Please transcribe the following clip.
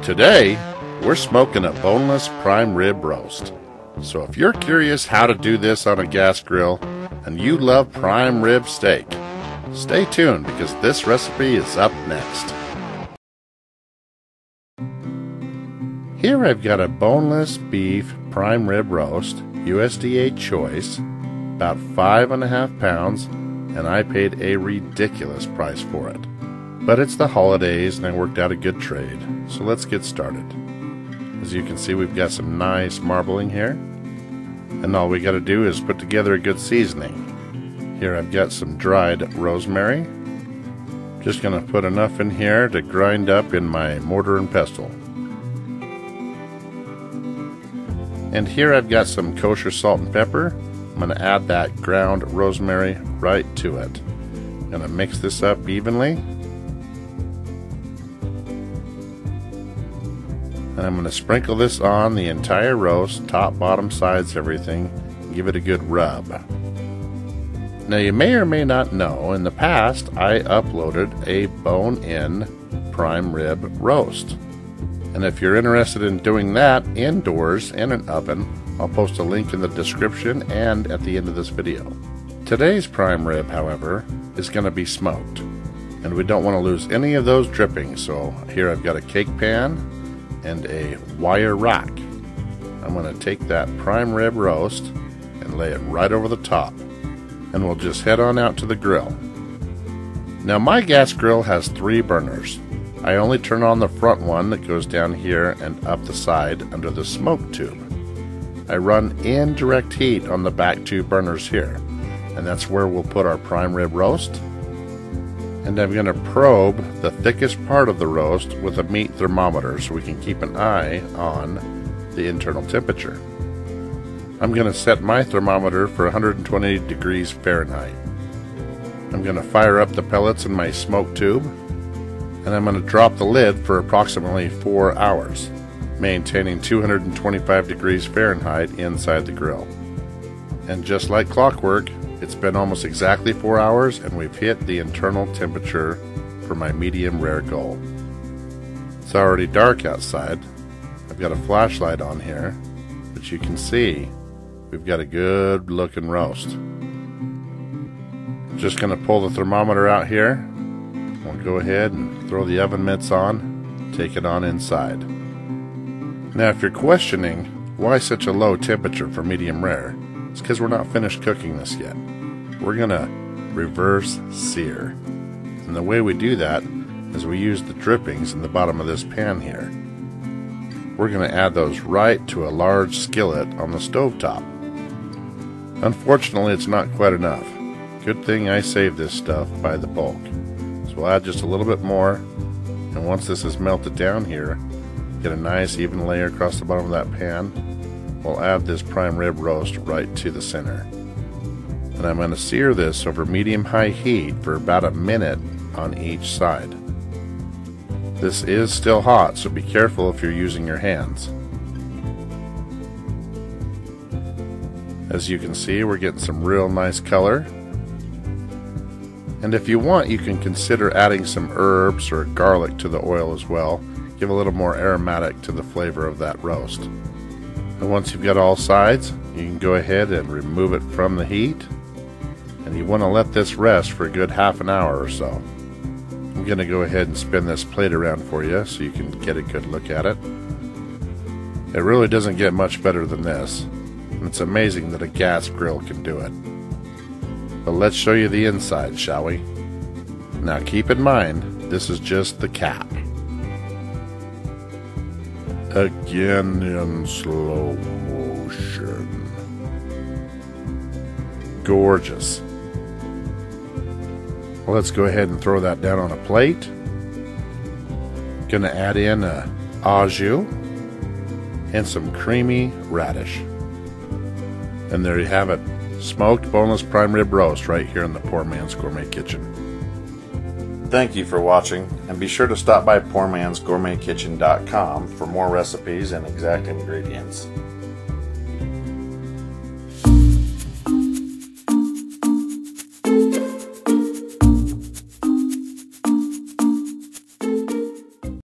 Today, we're smoking a boneless prime rib roast. So if you're curious how to do this on a gas grill and you love prime rib steak, stay tuned because this recipe is up next. Here I've got a boneless beef prime rib roast, USDA choice, about 5.5 pounds, and I paid a ridiculous price for it. But it's the holidays and I worked out a good trade, so let's get started. As you can see, we've got some nice marbling here, and all we got to do is put together a good seasoning. Here I've got some dried rosemary. Just going to put enough in here to grind up in my mortar and pestle. And here I've got some kosher salt and pepper. I'm going to add that ground rosemary right to it. I'm going to mix this up evenly. And I'm going to sprinkle this on the entire roast, top, bottom, sides, everything. Give it a good rub. Now you may or may not know, in the past I uploaded a bone-in prime rib roast. And if you're interested in doing that indoors in an oven, I'll post a link in the description and at the end of this video. Today's prime rib, however, is going to be smoked. And we don't want to lose any of those drippings, so here I've got a cake pan and a wire rack. I'm going to take that prime rib roast and lay it right over the top. And we'll just head on out to the grill. Now my gas grill has 3 burners. I only turn on the front one that goes down here and up the side under the smoke tube. I run indirect heat on the back 2 burners here, and that's where we'll put our prime rib roast. And I'm going to probe the thickest part of the roast with a meat thermometer so we can keep an eye on the internal temperature. I'm going to set my thermometer for 120 degrees Fahrenheit. I'm going to fire up the pellets in my smoke tube, and I'm going to drop the lid for approximately 4 hours, maintaining 225 degrees Fahrenheit inside the grill. And just like clockwork, it's been almost exactly 4 hours and we've hit the internal temperature for my medium rare goal. It's already dark outside. I've got a flashlight on here, but you can see we've got a good looking roast. Just going to pull the thermometer out here. We'll go ahead and throw the oven mitts on, take it on inside. Now if you're questioning why such a low temperature for medium rare, it's because we're not finished cooking this yet. We're going to reverse sear. And the way we do that is we use the drippings in the bottom of this pan here. We're going to add those right to a large skillet on the stovetop. Unfortunately, it's not quite enough. Good thing I saved this stuff by the bulk. So we'll add just a little bit more, and once this is melted down here, get a nice even layer across the bottom of that pan. We'll add this prime rib roast right to the center. And I'm going to sear this over medium-high heat for about a minute on each side. This is still hot, so be careful if you're using your hands. As you can see, we're getting some real nice color. And if you want, you can consider adding some herbs or garlic to the oil as well. Give a little more aromatic to the flavor of that roast. And once you've got all sides, you can go ahead and remove it from the heat. And you want to let this rest for a good half an hour or so. I'm going to go ahead and spin this plate around for you so you can get a good look at it. It really doesn't get much better than this. And it's amazing that a gas grill can do it. But let's show you the inside, shall we? Now keep in mind, this is just the cap. Again in slow motion. Gorgeous. Well, let's go ahead and throw that down on a plate. Gonna add in a au jus and some creamy radish. And there you have it. Smoked boneless prime rib roast right here in the Poor Man's Gourmet Kitchen. Thank you for watching, and be sure to stop by PoorMansGourmetKitchen.com for more recipes and exact ingredients.